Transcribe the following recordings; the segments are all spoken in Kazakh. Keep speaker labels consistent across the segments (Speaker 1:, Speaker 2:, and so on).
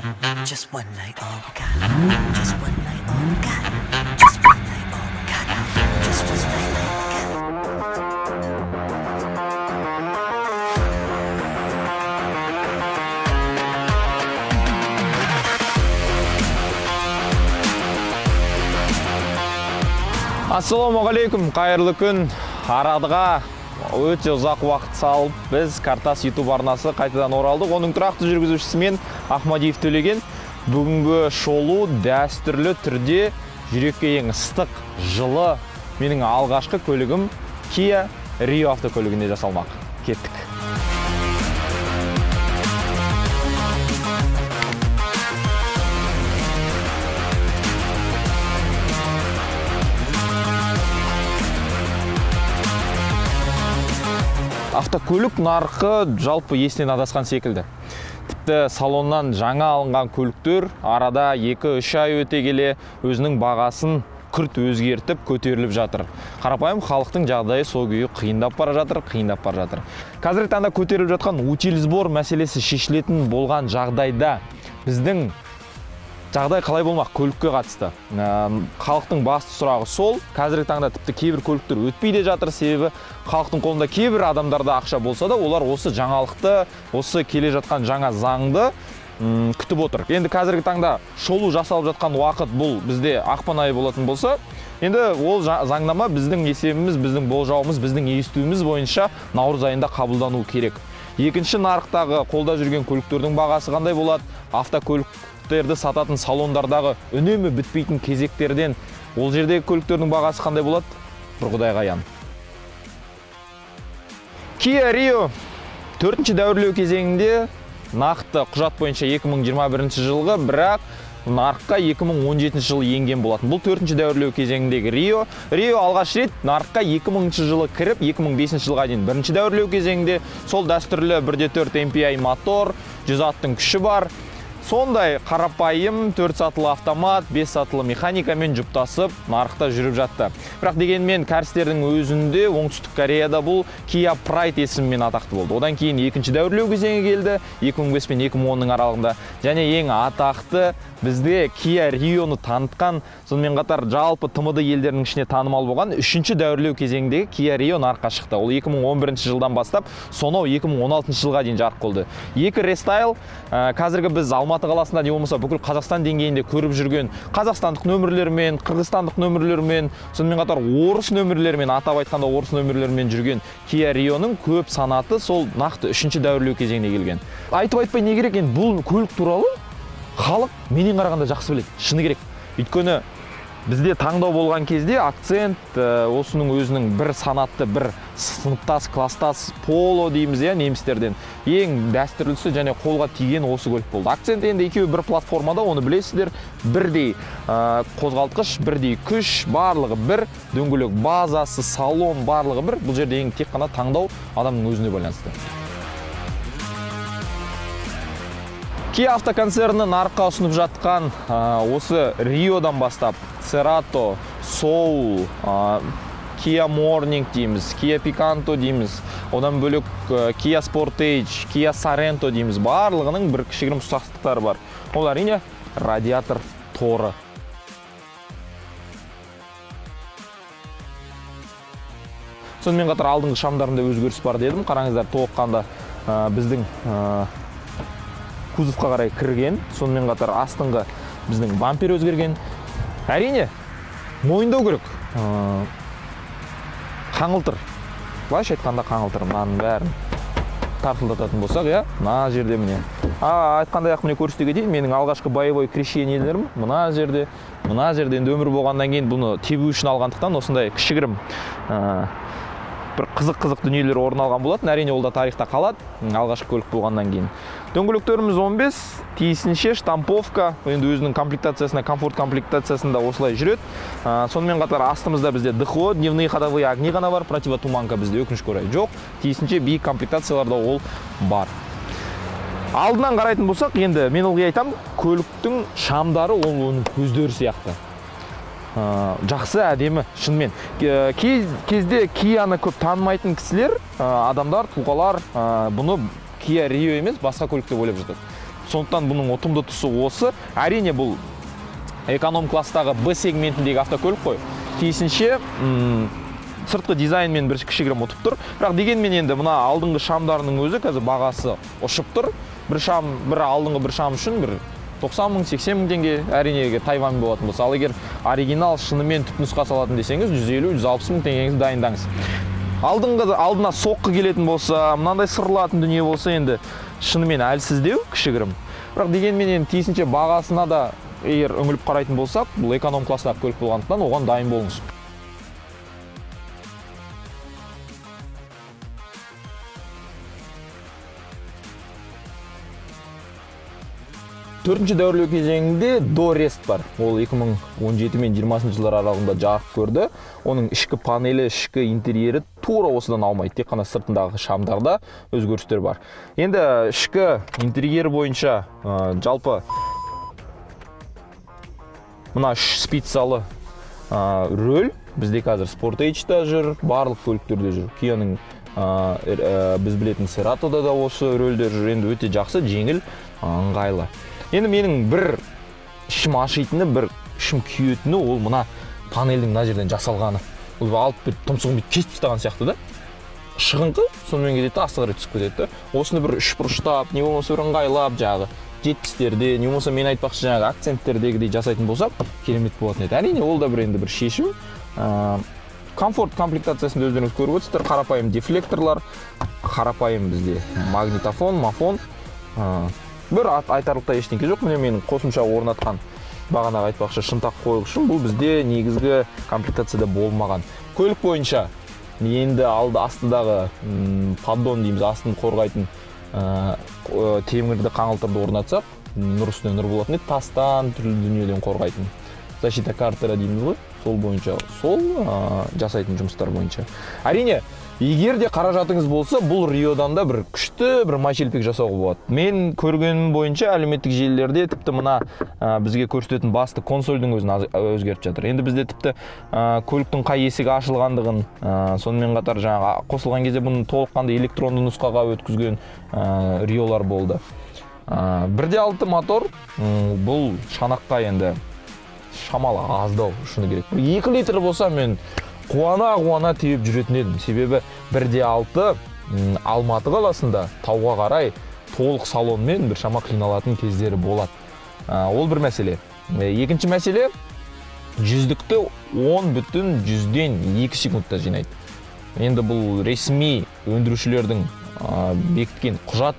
Speaker 1: Just one night, all we got. Just one night, all we got. Just one night, all we got. Just one night, all we got.
Speaker 2: Ассалаумағалейкум, қайырлы күн. Арадыға өте ұзақ уақыт салып, біз Картас YouTube арнасы қайтадан оралдық. Оның тұрақты жүргізушісі мен Ахмадиев Төлеген. Бүгінгі шолу дәстүрлі түрде жүрекке ең ыстық, жылы менің алғашқы көлігім Kia Rio автокөлігінде жасалмақ. Кеттік. Автокөлік нарқы жалпы есінен адасқан секілді. Тіпті салоннан жаңа алынған көліктер арада 2-3 ай өте келе өзінің бағасын күрт өзгертіп көтеріліп жатыр. Қарапайым халықтың жағдайы сол күйі қиындап бара жатыр. Қазіргі таңда көтеріліп жатқан утилизбор мәселесі шешілетін болған жағдайда біздің жағдай қалай болмақ көлікке қатысты? Халықтың басты сұрағы сол. Қазіргі таңда тіпті кейбір көліктер өтпей де жатыр, себебі халықтың қолында кейбір адамдарда ақша болса да, олар осы жаңалықты, осы келе жатқан жаңа заңды күтіп отыр. Енді қазіргі таңда шолу жасалып жатқан уақыт бұл бізде ақпан айы болатын болса, енді ол заңнама біздің есебіміз, біздің болжауымыз, біздің естуіміз бойынша наурыз айында қабылдану керек. Екінші нарықтағы қолда жүрген көліктердің бағасы қандай болады? Автокөліктерді сататын салондардағы үнемі бітпейтін кезектерден ол жердегі көліктердің бағасы қандай болады? Бір құдайға аян. Kia Rio 4-ші дәуірлеу кезеңінде нақты құжат бойынша 2021 жылғы, бірақ нарыққа 2017 жылы енген болатын. Бұл 4-ші дәуірлеу кезеңіндегі Rio. Rio алғаш рет нарыққа 2000 жылы кіріп, 2005 жылға дейін 1-ші дәуірлеу кезеңінде сол дәстүрлі 1.4 MPI мотор, 100 аттың күші бар. Сондай қарапайым 4 сатылы автомат, 5 сатылы механикамен жұптасып нарықта жүріп жатты. Бірақ дегенмен кәрістердің өзінде оңтүстік Кореяда бұл Kia Pride есімімен атақты болды. Одан кейін 2-ші дәуірлеу кезеңі келді, 2005 пен 2010-ның аралығында. Және ең атақты бізде Kia Rio-ны танытқан, сонымен қатар жалпы TMD елдерінің ішіне танымал болған 3-ші дәуірлеу кезеңіндегі Kia Rio нарыққа шықты. Ол 2011 жылдан бастап, сонау 2016 жылға дейін жарық болды. Екі рестайл, қазіргі біз Алматы қаласында не болмаса бүкіл Қазақстан деңгейінде көріп жүрген қазақстандық нөмірлермен, қырғызстандық нөмірлермен, сонымен қатар орыс нөмірлермен, атап айтқанда орыс нөмірлермен жүрген Kia Rio-ның көп санаты сол нақты 3-ші дәуірлеу кезеңіне келген. Айтып айтпай не керек, енді бұл көлік туралы халық менен қарағанда жақсы біледі, шыны керек. Өйткені бізде таңдау болған кезде акцент осының өзінің бір санатты, бір сыныптас, кластас Polo дейміз, немістерден ең дәстүрлісі және қолға тиген осы көлік болды. Акцент енді екеуі бір платформада, оны білесіздер, бірдей қозғалтқыш, бірдей күш, барлығы бір, дөңгелек базасы, салон барлығы бір. Бұл жерде ең тек қана таңдау адамның өзіне байланысты. Kia автоконцерні нарыққа ұсынып жатқан осы Риодан бастап Cerato, Soul, Kia Morning дейміз, Kia Picanto дейміз, одан бөлек Kia Sportage, Kia Sorento дейміз, барлығының бір кішігірім ұсақтықтары бар. Ол әрине радиатор торы. Сонымен қатар алдыңғы шамдарында өзгеріс бар дедім. Қараңыздар, толыққанда біздің кузовқа қарай кірген, сонымен қатар астыңғы біздің бампер өзгерген. Әрине, мойындау керек. Қаңылтыр. Былайша айтқанда қаңылтыр. Мынаның бәрін тартылдататын болсақ, мына жерде міне. Айтқандай міне көрсете кетейін, менің алғашқы боевой крещениелерім мына жерде енді өмір болғаннан кейін бұны тебу үшін алғандықтан осындай кішігірім бір қызық дүниелер орын алған болатын. Әрине ол да тарихта қалады, алғашқы көлік болғаннан кейін. Дөңгелектеріміз 15, тиісінше штамповка, енді өзінің комплектациясына, комфорт комплектациясында осылай жүреді. Сонымен қатар астымызда бізде ДХО, дневные ходовые огни ғана бар, противотуманка бізде өкінішке орай жоқ. Тиісінше биік комплектацияларда ол бар. Алдынан қарайтын болсақ, енді мен ылғи айтам, көліктің шамдары ол оның көздері сияқты. Жақсы, әдемі, шынымен. Кезде Кияны көп танымайтын кісілер, адамдар, тұлғалар бұны Kia Rio емес, басқа көлік деп ойлап жатады. Сондықтан бұның ұтымды тұсы осы. Әрине бұл эконом класстағы Б сегментіндегі автокөлік қой. Тиісінше сыртқы дизайнмен бір кішігірім ұтып тұр. Бірақ дегенмен енді мына алдыңғы шамдарының өзі қазір бағасы ұшып тұр. Бір алдыңғы бір шам үшін бір 90 мың, 80 мың теңге әрине Тайвань болатын болса. Ал егер оригинал шынымен түпнұсқа салатын десеңіз 150-160 мың теңгеңізді дайындаңыз. Алдына соққы келетін болса, мынандай сырлатын дүние болса енді шынымен әлсіздеу кішігірім. Бірақ дегенмен енді тиісінше бағасына да егер үңіліп қарайтын болсақ, бұл эконом класстағы көлік болғандықтан оған дайын болыңыз. Төртінші дәуірлеу кезеңінде До-Рест бар. Ол 2017 мен 20 жылдар аралығында жарық көрді. Оның ішкі панелі, ішкі интерьері тура осыдан алмайды. Тек қана сыртындағы шамдарда өзгерістер бар. Енді ішкі интерьері бойынша жалпы мына спицалы рөл бізде қазір Sportage-да жүр, барлық көліктерде жүр. Кияның біз білетін Ceratо'да да осы рөлдер жүр. Енді өте жақсы, жеңіл, ыңғайлы. Енді менің бір ішім ашитыны, бір ішім күйетіні ол мына панельдің мына жерден жасалғаны. Ол алып бір тұмсығын бет кесіп тастаған сияқты да. Шығыңқы, сонымен кетеді, асты қарай түсіп кетеді. Осыны бір үшбұрыштап, не болмаса бір ыңғайлап, жағы жетпістерде, не болмаса мен айтпақшы жаңағы акценттердегідей жасайтын болсақ, керемет болатын еді. Әрине, ол да бір енді бір шешім. Комфорт комплектациясында өздеріңіз көріп отырсыздар, қарапайым дефлекторлар, қарапайым бізде магнитофон, мафон. Бір айтарлықтай ештеңке жоқ. Міне менің қосымша орнатқан бағанағы айтпақшы шынтақ қойғышым бұл бізде негізгі комплектацияда болмаған. Көлік бойынша енді астыдағы поддон дейміз, астын қорғайтын темірді қаңылтырды орнатсақ, нұр үстіне нұр болатын еді, тастан, түрлі дүниеден қорғайтын. Защита картера дейміз ғой, сол бойынша, сол жасайтын жұмыстар бойынша. Әрине, егер де қаражатыңыз болса, бұл Риодан да бір күшті бір майшелпек жасауға болады. Мен көргенім бойынша әлеуметтік желілерде тіпті мына бізге көрсететін басты консольдің өзін өзгертіп жатыр. Енді бізде тіпті көліктің қай есігі ашылғандығын, сонымен қатар жаңағы қосылған кезде бұны толыққанды электронды нұсқаға өткізген Риолар болды. 1.6 мотор, бұл шанаққа енді шамалы аздау шыны керек. 2 литр болса мен қуана теуіп жүретін едім. Себебі 1.6 Алматы қаласында тауға қарай толық салонмен бір шама қиналатын кездері болады. Ол бір мәселе. Екінші мәселе, жүздікті 10,2 секундта жинайды. Енді бұл ресми өндірушілердің бекіткен құжат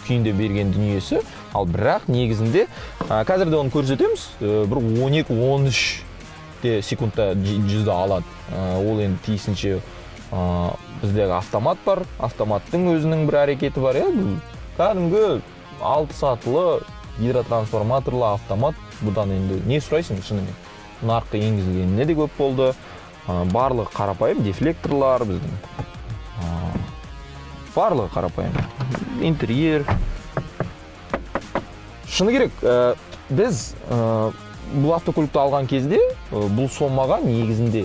Speaker 2: күйінде берген дүниесі. Ал бірақ негізінде қазірде оны көрсетеміз, бір 12-13 секундта жүзді алады. Ол енді тиісінше біздегі автомат бар. Автоматтың өзінің бір әрекеті бар. Кәдімгі 6 сатылы гидротрансформаторлы автомат. Бұдан енді не сұрайсың шынымен? Нарыққа енгізілгеніне де көп болды. Барлығы қарапайым дефлекторлар біздің. Барлығы қарапайым. Интерьер. Шыны керек, біз бұл автокөлікті алған кезде бұл сомаға негізінде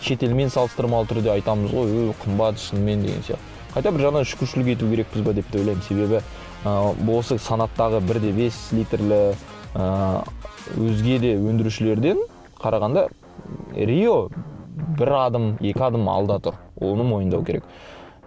Speaker 2: шетелмен салыстырмалы түрде айтамыз ғой, қымбат шынымен деген сияқты. Қайта бір жағынан шүкіршілік ету керекпіз ба деп те ойлаймын. Себебі осы санаттағы 1.5 литрлі өзге де өндірушілерден қарағанда Рио бір адым, 2 адым алда тұр. Оны мойындау керек.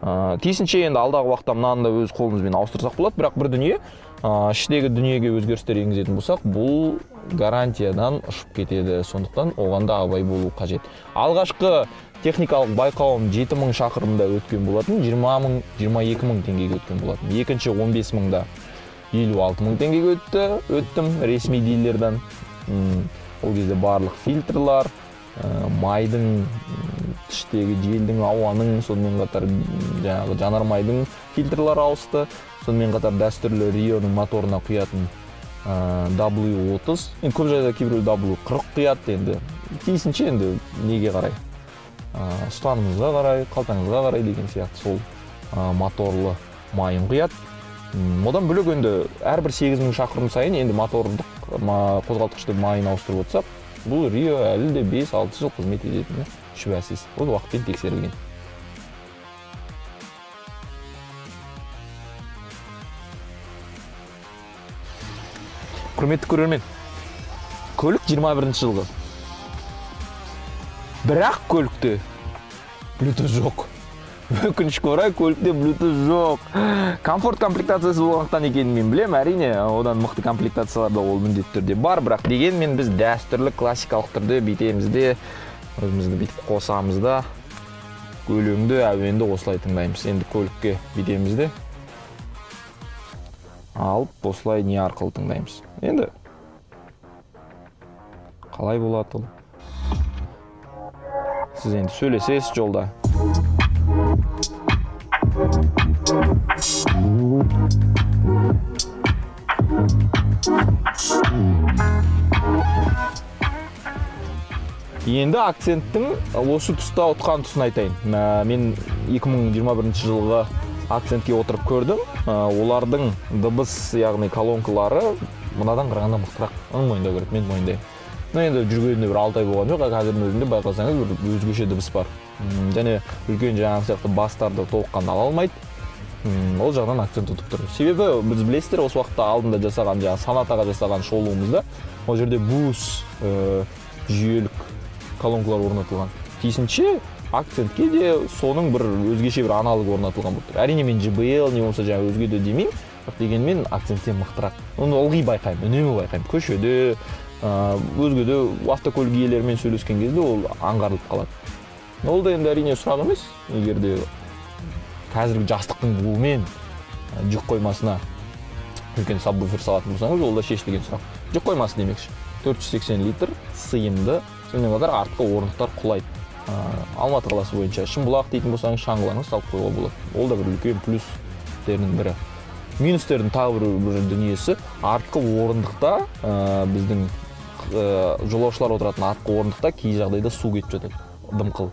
Speaker 2: Тиісінше енді алдағы уақытта мынаны да өз қолымызбен ауыстырсақ болады, бірақ бір дүние іштегі дүниеге өзгерістер енгізетін болсақ, бұл гарантиядан ұшып кетеді. Сондықтан оған да абай болу қажет. Алғашқы техникалық байқауым 7000 шақырымда өткен болатын, 20 мың теңгеге өткен болатын. Екінші 15 мыңда 56 мың теңгеге өттім ресми дилерден. Ол кезде барлық фильтрлар, майдың, іштегі желдің, ауаның, сонымен қатар жанармайдың фильтрлары ауысты. Сонымен қатар дәстүрлі Рионың моторына құятын W30, көп жайда кейбір W40 құяды. Енді тиісінше енді неге қарай, ұстанымыңызға қарай, қалтаңызға қарай деген сияқты сол моторлы майын құяды. Одан бөлек енді әрбір 8000 шақырым сайын енді мотордық қозғалтқышты майын ауыстырып отырсақ, бұл Рио әлі де 5-6 жыл қызмет ететіні шүбәсіз. Ол уақытпен тексерілген. Құрметті көрермен, көлік 21 жылғы. Бірақ көлікте Bluetooth жоқ. Өкінішке орай көлікте Bluetooth жоқ. Комфорт комплектациясы болғандықтан екенін мен білем, әрине, одан мықты комплектацияларда ол міндетті түрде бар, бірақ дегенмен біз дәстүрлі классикалық түрде битемізде, өзімізді битіп қосамыз да, өлеңді, әуенді осылай тыңдаймыз. Енді көлікке битемізде алып, осылай не арқылы тыңдаймыз. Енді қалай болады ол? Сіз енді сөйлесесіз жолда. Енді акценттің осы тұста ұтқан тұсын айтайын. Мен 2021 жылғы акцентке отырып көрдім. Олардың дыбыс, яғни колонкалары мынадан қарағанда мықтырақ. Оны мойындау керек, мен мойындаймын. Енді жүргенде бір 6 ай болған жоқ, қазірдің өзінде байқасаңыз бір өзгеше дыбыс бар. Және үлкен жаңағы сияқты бастарды толыққанды ала алмайды. Ол жағынан акцент ұтып тұр. Себебі біз білесіздер, осы уақытта алдында жасаған, жаңағы Сонатаға жасаған шолуымызда ол жерде бус жүйелік колонкалар орнатылған. Тиісінше акцентке де соның бір өзгеше бір аналогы орнатылған болып тұр. Әрине мен JBL не болса жаңағы өзге де демеймін, бірақ дегенмен акценттен мықтырақ. Оны ылғи байқаймын, үнемі байқаймын. Көшеде, өзге де автокөлік иелерімен сөйлескен кезде ол аңғарылып қалады. Ол да енді әрине сұрақ емес, егер де қазіргі жастықтың буымен жүк қоймасына үлкен сабвуфер салатын болсаңыз, ол да шешілген сұрақ. Жүк қоймасы демекші. 480 литр сыйымды, сонымен қатар артқы орындықтар құлайды. Алматы қаласы бойынша Шымбұлақ дейтін болсаңыз, шаңғыларыңыз салып қоюға болады. Ол да бір үлкен плюстерінің бірі. Минустердің тағы бір дүниесі, артқы орындықта біздің жолаушылар отыратын артқы орындықта кей жағдайда су кетіп жатады, дымқыл.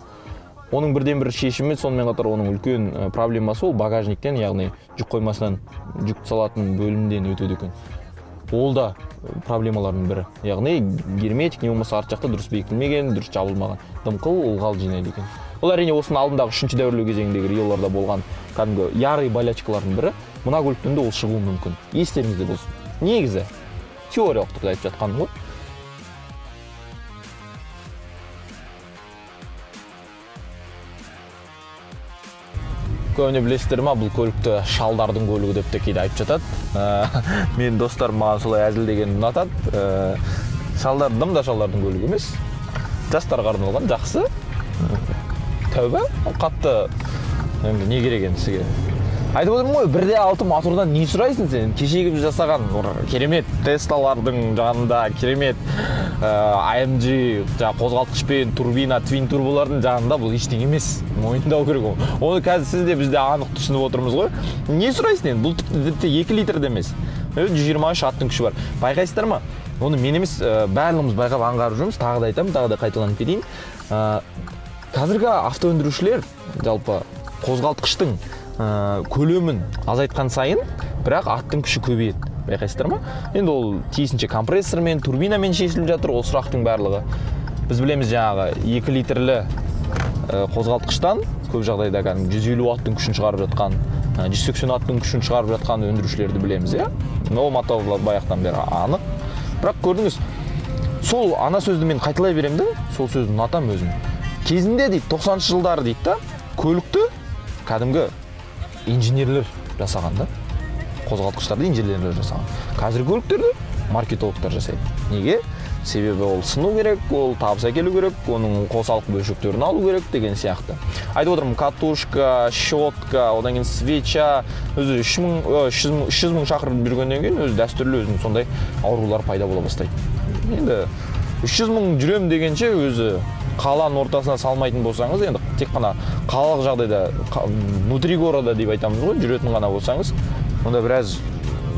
Speaker 2: Оның бірден бір шешімі, сонымен қатар оның үлкен проблемасы ол багажниктен, яғни жүк қоймасынан жүк салатын бөлімден өтеді екен. Ол да проблемалардың бірі. Яғни герметик не болмаса арт жақта дұрыс бекітілмеген, дұрыс жабылмаған, дымқыл ылғал жинайды екен. Ол әрине осының алдындағы 3-ші дәуірлеу кезеңіндегі Риоларда болған кәдімгі ярый болячкалардың бірі. Мына көліктен де ол шығуы мүмкін. Естеріңізде болсын. Негізі теориялық түрде айтып жатқаным ғой. Көбіне білесіздер ма, бұл көлікті шалдардың көлігі деп те кейде айтып жатады. Мен достарым маған солай әзілдегенін ұнатады. Дым да шалдардың көлігі емес. Жастарға арналған жақсы. Тәуба, қатты не керек енді сізге. Айтып отырмын ғой, 1.6 мотордан не сұрайсың сен? Кешегі біз жасаған керемет Теслалардың жанында, керемет AMG қозғалтқышпен турбина, твин турболардың жанында бұл ештеңе емес. Мойындау керек ол. Оны қазір сіз де бізде анық түсініп отырмыз ғой. Не сұрайсың енді? Бұл тіпті 2 литрде емес. 123 аттың күші бар. Байқайсыздар ма? Оны мен емес, барлығымыз байқап аңғарып жүрміз. Тағы да айтамын, тағы да қайталанып кетейін. Қазіргі автоөндірушілер жалпы қозғалтқыштың көлемін азайтқан сайын, бірақ аттың күші көбейеді. Байқайсыздар ма? Енді ол тиісінше компрессормен, турбинамен шешіліп жатыр, ол сұрақтың барлығы. Біз білеміз жаңағы 2 литрлі қозғалтқыштан көп жағдайда 150 аттың күшін шығарып жатқан, 180 аттың күшін шығарып жатқан өндірушілерді білеміз, иә? Ол моторлар баяқтан бері анық. Бірақ көрдіңіз, сол ана сөзді мен қайталай беремін де, сол сөзді ұнатам өзім. Кезінде дейді, 90-шы жылдары дейді да, көлікті кәдімгі инженерлер жасаған да. Қозғалтқыштарды инженерлер жасаған. Қазір көліктерді маркетологтар жасайды. Неге? Себебі ол сыну керек, ол табыс әкелу керек, оның қосалық бөлшектерін алу керек деген сияқты. Айтып отырмын, катушка, щетка, одан кейін свеча, өзі 300 мың шақырып жүргеннен кейін өзі дәстүрлі өзінің сондай аурулар пайда бола бастайды. Енді 300 мың жүрем дегенше өзі қаланың ортасына салмайтын болсаңыз, енді тек қана қалалық жағдайда внутри города деп айтамыз ғой, жүретін ғана болсаңыз, онда біраз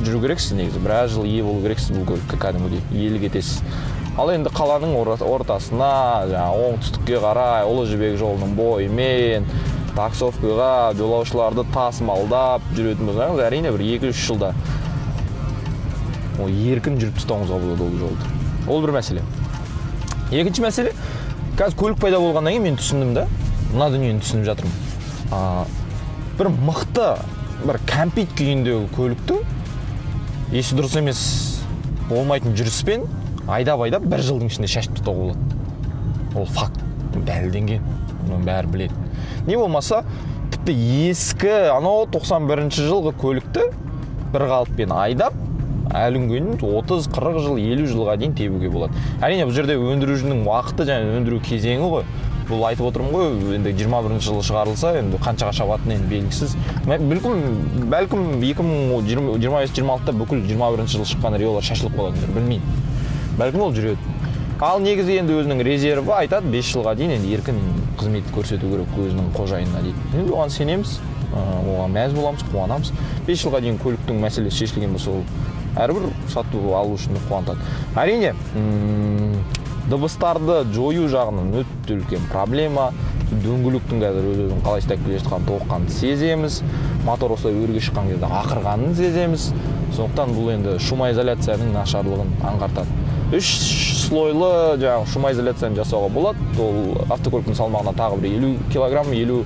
Speaker 2: жүру керексіз негізі, біраз жыл ие болу керексіз бұл көлікке кәдімгідей, иелік етесіз. Ал енді қаланың ортасына, оңтүстікке қарай, Ұлы Жібек жолының бойымен, таксовкаға жолаушыларды тасымалдап жүретін болсаңыз, әрине бір 2-3 жылда еркін жүріп тастауыңызға болады ол жолды. Ол бір мәселе. Екінші мәселе, қазір көлік пайда болғаннан кейін мен түсіндім да, мына дүниені түсініп жатырмын. Бір мықты, бір кәмпит күйіндегі көлікті есі дұрыс емес болмайтын жүріспен айдап бір жылдың ішінде шашып тастауға болады. Ол факт, дәлелденген. Мұның бәрі біледі. Не болмаса, тіпті ескі анау 91-ші жылғы көлікті бір қалыппен айдап, әлі күнге 30, 40 жыл, 50 жылға дейін тебуге болады. Әрине бұл жерде өндірушінің уақыты және өндіру кезеңі ғой. Бұл айтып отырмын ғой, енді 21-ші жылы шығарылса, енді қаншаға шабатыны енді белгісіз. Бәлкім 2025-26-та бүкіл 21-ші жылы шыққан Риолар шашылып қалатындар, білмеймін. Бәлкім ол жүреді. Ал негізі енді өзінің резерві айтады, 5 жылға дейін енді еркін қызмет көрсету керек өзінің қожайынына дейді. Енді оған сенеміз, оған мәз боламыз, қуанамыз. 5 жылға дейін көліктің мәселесі шешілген болса, ол әрбір сату алушыны қуантады. Әрине, дыбыстарды жою жағынан өте үлкен проблема. Дөңгелектің қазір өзін қалай істеп келе жатқанын толыққанды сеземіз. Мотор осылай өрге шыққан кезде ақырғанын сеземіз. Сондықтан бұл енді шумоизоляцияның нашарлығын аңғартады. 3 слойлы жаңағы шумоизоляцияны жасауға болады. Ол автокөліктің салмағына тағы бір 50 килограмм, 50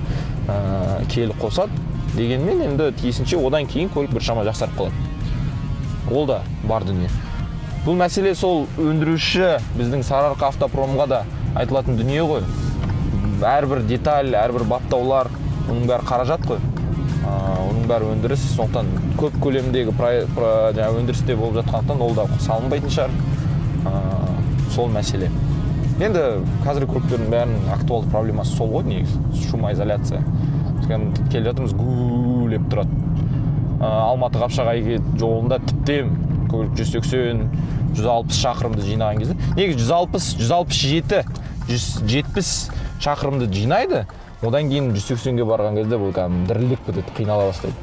Speaker 2: келі қосады. Дегенмен енді тиісінше одан кейін көлік бір шама жақсарып қалады. Ол да бар дүние. Бұл мәселе сол өндіруші біздің Сарыарқа автопромға да айтылатын дүние ғой. Әрбір деталь, әрбір баптаулар, оның бәрі қаражат қой. Оның бәрі өндіріс, сондықтан көп көлемдегі өндірісте болып жатқандықтан ол да салынбайтын шығар. Сол мәселе. Енді қазіргі көліктердің бәрінің актуалды проблемасы сол ғой негізі, шумоизоляция. Келе жатырмыз, гулеп тұрады. Алматы Қапшағай жолында тіптен көлік 180, 160 шақырымды жинаған кезде. Негізі 160, 167, 170 шақырымды жинайды. Одан кейін 180-ге барған кезде бұл дірілдеп кетеді, қинала бастайды.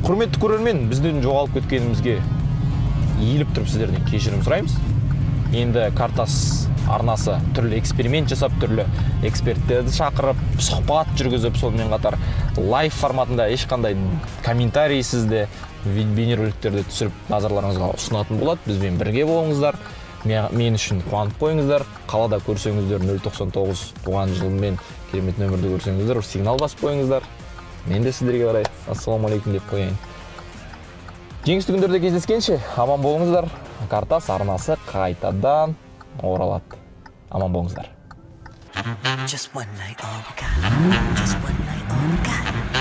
Speaker 2: Құрметті көрермен, біздің жоғалып кеткенімізге иіліп тұрып сіздерден кешірім сұраймыз. Енді Картас арнасы түрлі эксперимент жасап, түрлі эксперттерді шақырып, сұхбат жүргізіп, сонымен қатар лайв форматында ешқандай комментарийсіз де бейнероликтерді түсіріп назарларыңызға ұсынатын болады. Бізбен бірге болыңыздар. Мен үшін қуанып қойыңыздар. Қалада көрсеңіздер 099 туған жылмен керемет нөмірді көрсеңіздер, сигнал басып қойыңыздар. Мен де сіздерге қарай ассалаумалейкум деп қояйын. Жеңісті күндерде кездескенше аман болыңыздар. Картас арнасы қайтадан оралады. Аман болыңыздар.
Speaker 1: Just one night, all we got. Just one night, all we got.